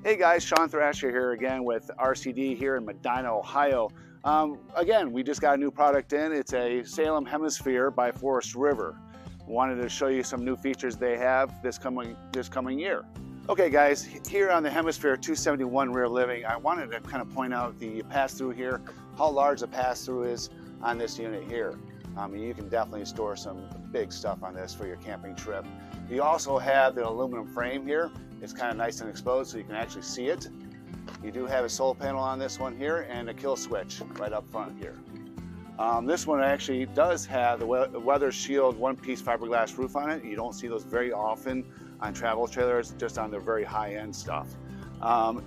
Hey guys, Sean Thrasher here again with RCD here in Medina, Ohio. Again, we just got a new product in. It's a Salem Hemisphere by Forest River. Wanted to show you some new features they have this coming year. Okay guys, here on the Hemisphere 271 rear living, I wanted to kind of point out the pass-through here, how large the pass-through is on this unit here. You can definitely store some big stuff on this for your camping trip. You also have the aluminum frame here. It's kind of nice and exposed so you can actually see it. You do have a solar panel on this one here and a kill switch right up front here. This one actually does have the weather shield one-piece fiberglass roof on it. You don't see those very often on travel trailers, just on the very high-end stuff.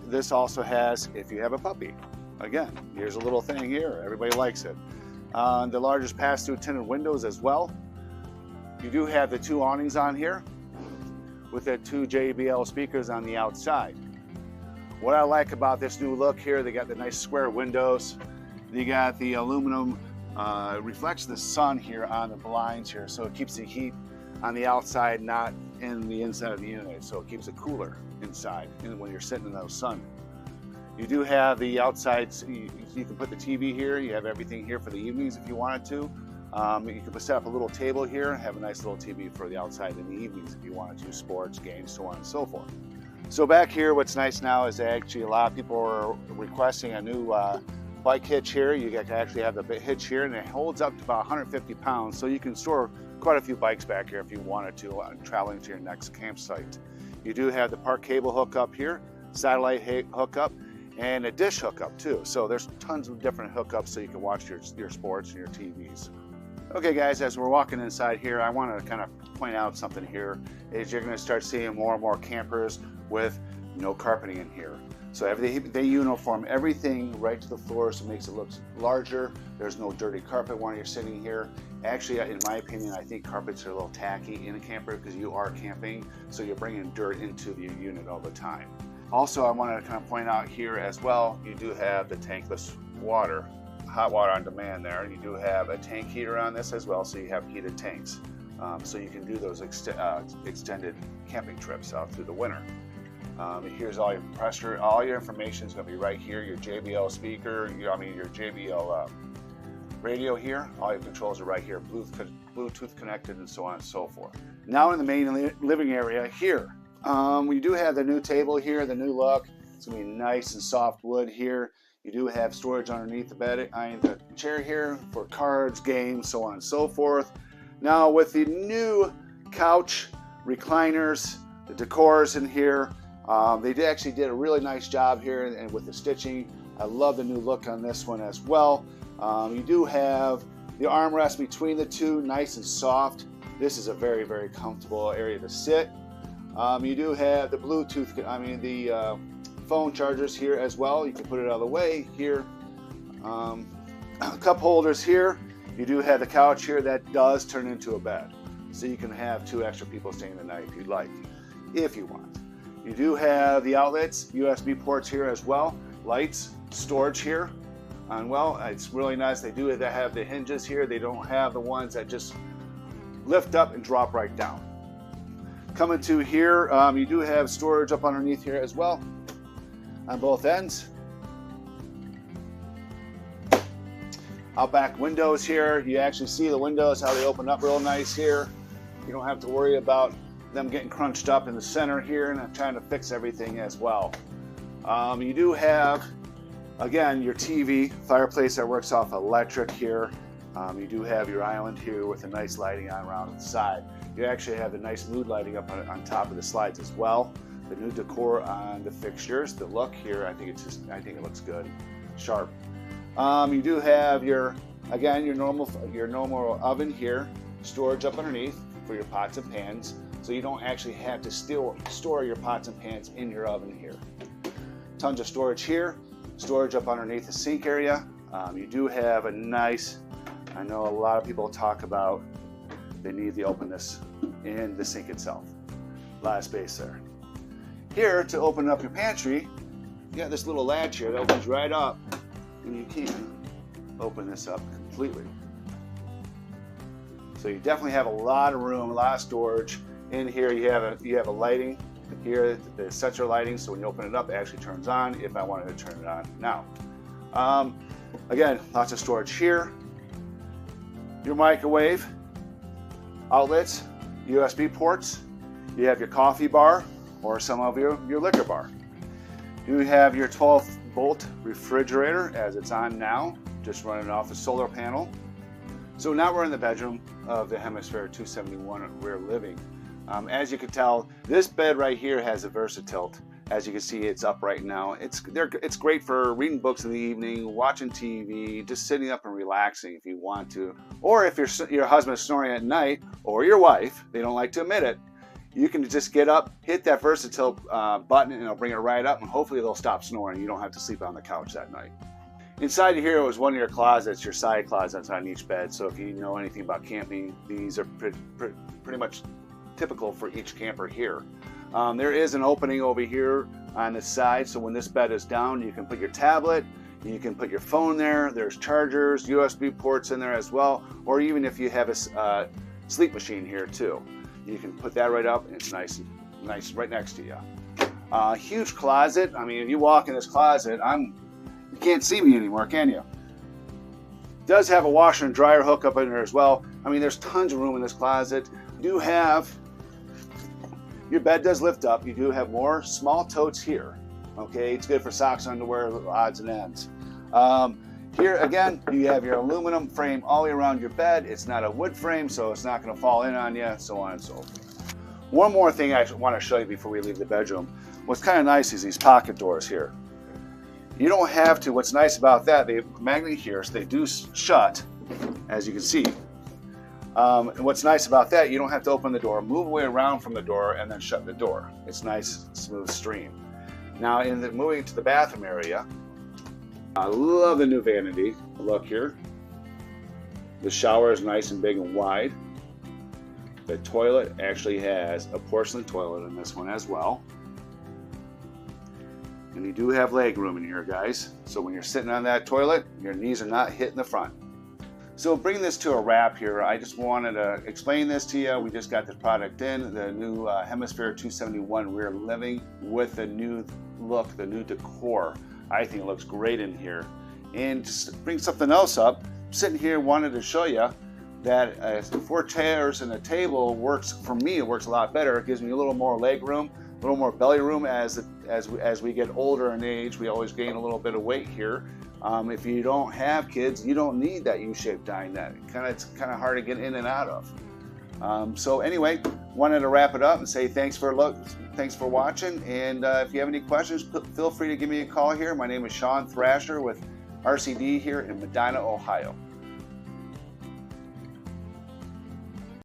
This also has, if you have a puppy, again, here's a little thing here. Everybody likes it. The largest pass-through tinted windows as well. You do have the two awnings on here with the two JBL speakers on the outside. What I like about this new look here, they got the nice square windows. They got the aluminum, reflects the sun here on the blinds here, so it keeps the heat on the outside, not in the inside of the unit, so it keeps it cooler inside and when you're sitting in the sun. You do have the outside, you can put the TV here, you have everything here for the evenings if you wanted to. You can set up a little table here and have a nice little TV for the outside in the evenings if you wanted to, sports, games, so on and so forth. So back here, what's nice now is actually a lot of people are requesting a new bike hitch here. You can actually have the hitch here and it holds up to about 150 pounds, so you can store quite a few bikes back here if you wanted to traveling to your next campsite. You do have the park cable hookup here, satellite hookup, and a dish hookup too. So there's tons of different hookups so you can watch your sports and your TVs. Okay guys, as we're walking inside here, I want to kind of point out something here, is you're going to start seeing more and more campers with no carpeting in here. So they uniform everything right to the floor, so it makes it look larger. There's no dirty carpet when you're sitting here. Actually, in my opinion, I think carpets are a little tacky in a camper because you are camping, so you're bringing dirt into the unit all the time. Also, I want to kind of point out here as well, you do have the tankless water, hot water on demand there. You do have a tank heater on this as well, so you have heated tanks. So you can do those extended camping trips out through the winter. Here's all your pressure, all your information is going to be right here. Your JBL speaker, your JBL radio here. All your controls are right here, Bluetooth connected, and so on and so forth. Now in the main living area here, we do have the new table here, the new look. It's going to be nice and soft wood here. You do have storage underneath the bed, the chair here for cards, games, so on and so forth. Now with the new couch, recliners, the decors in here, they actually did a really nice job here and with the stitching. I love the new look on this one as well. You do have the armrest between the two, nice and soft. This is a very, very comfortable area to sit. You do have the Bluetooth, the phone chargers here as well. You can put it out of the way here. Cup holders here. You do have the couch here that does turn into a bed, so you can have 2 extra people staying the night if you'd like, if you want. You do have the outlets, USB ports here as well, lights, storage here. And well, it's really nice. They have the hinges here. They don't have the ones that just lift up and drop right down. Coming to here, you do have storage up underneath here as well on both ends. Out back windows here, you actually see the windows, how they open up real nice here. You don't have to worry about them getting crunched up in the center here, and I'm trying to fix everything as well. You do have, again, your TV, fireplace that works off electric here. You do have your island here with a nice lighting on around the side. You actually have the nice mood lighting up on top of the slides as well. The new decor on the fixtures, the look here, I think it looks good, sharp. You do have your normal oven here, storage up underneath for your pots and pans, so you don't actually have to store your pots and pans in your oven here. Tons of storage here, storage up underneath the sink area. You do have a nice, I know a lot of people talk about they need the openness in the sink itself. A lot of space there. Here, to open up your pantry, you got this little latch here that opens right up, and you can open this up completely. So you definitely have a lot of room, a lot of storage. In here you have a lighting Here, the sensor lighting, so when you open it up, it actually turns on if I wanted to turn it on now. Again, lots of storage here. Your microwave, outlets, USB ports. You have your coffee bar or some of your liquor bar. You have your 12-volt refrigerator as it's on now, just running off a solar panel. So now we're in the bedroom of the Hemisphere 271 rear living. As you can tell, this bed right here has a Versatilt. As you can see, it's up right now. It's great for reading books in the evening, watching TV, just sitting up and relaxing if you want to. Or if your husband is snoring at night, or your wife, they don't like to admit it, you can just get up, hit that Versatilt button, and it'll bring it right up, and hopefully they'll stop snoring. You don't have to sleep on the couch that night. Inside of here was one of your closets, your side closets on each bed. So if you know anything about camping, these are pretty much typical for each camper here. There is an opening over here on the side, so when this bed is down, you can put your tablet, you can put your phone there. There's chargers, USB ports in there as well, or even if you have a sleep machine here too, you can put that right up, and it's nice right next to you. Huge closet. I mean, if you walk in this closet, you can't see me anymore, can you? It does have a washer and dryer hookup in there as well. I mean, there's tons of room in this closet. You do have, your bed does lift up. You do have more small totes here. Okay, it's good for socks, underwear, odds and ends. Here again, you have your aluminum frame all the way around your bed. It's not a wood frame, so it's not going to fall in on you, so on and so forth. One more thing I want to show you before we leave the bedroom. What's kind of nice is these pocket doors here. You don't have to. What's nice about that, they magnet here, so they do shut, as you can see. And what's nice about that, you don't have to open the door, move away around from the door, and then shut the door. It's nice, smooth stream. Now, moving to the bathroom area, I love the new vanity. Look here. The shower is nice and big and wide. The toilet actually has a porcelain toilet in this one as well. And you do have leg room in here, guys. So when you're sitting on that toilet, your knees are not hitting the front. So bringing this to a wrap here, I just wanted to explain this to you. We just got this product in, the new Hemisphere 271 rear living with the new look, the new decor. I think it looks great in here. And just bring something else up. Sitting here, wanted to show you that 4 chairs and a table works, for me, it works a lot better. It gives me a little more leg room, a little more belly room. As we get older in age, we always gain a little bit of weight here. If you don't have kids, you don't need that U-shaped dinette. It's kind of hard to get in and out of. So anyway, wanted to wrap it up and say thanks for watching. And if you have any questions, feel free to give me a call here. My name is Thrasher with RCD here in Medina, Ohio.